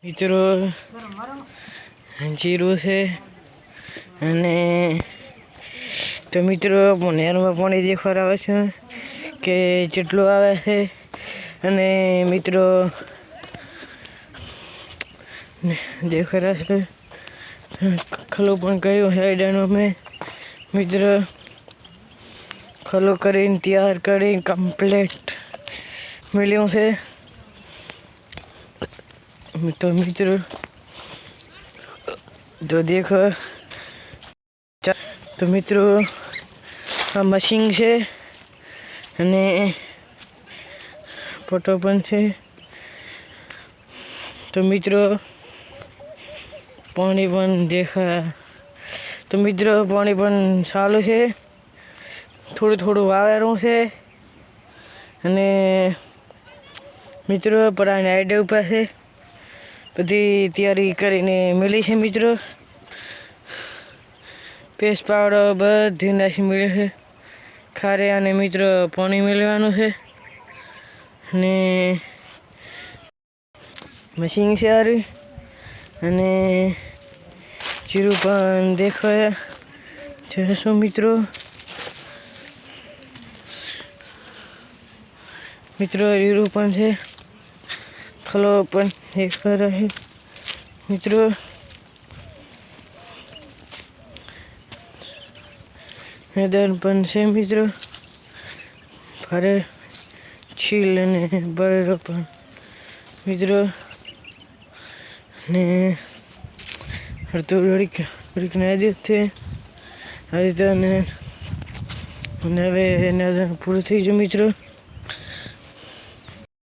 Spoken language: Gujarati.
મિત્રો જીરું છે અને તો મિત્રો નહેરમાં પાણી દેખાડ આવે છે કે જેટલું આવે છે અને મિત્રો દેખાડ છે ખલું પણ કર્યું છે આઈડાનું મેં મિત્રો ખલું કરીને તૈયાર કરીને કમ્પ્લીટ મળ્યું છે તો મિત્રો તો દેખો તો મિત્રો આ મશીન છે અને ફોટો પણ છે તો મિત્રો પાણી પણ દેખા તો મિત્રો પાણી પણ સારું છે થોડું થોડું વાવેરું છે અને મિત્રો પરાણે આઈડિયા ઉપર છે બધી તૈયારી કરીને મળી છે મિત્રો પેસ્ટ પાવડર બધી નાખી મળ્યું છે ખારે અને મિત્રો પાણી મેળવાનું છે અને મશીન છે સારી અને જીરું પણ દેખાય જશો મિત્રો જીરું પણ છે ખલો પણ દેખાઈ રહે મિત્રો મેદાન પણ છે મિત્રો ભારે છીલ અને બરેલો પણ મિત્રો ને અડધું લડીક નાદી છે આ રીતે અને હવે એના પૂરું થઈ ગયું મિત્રો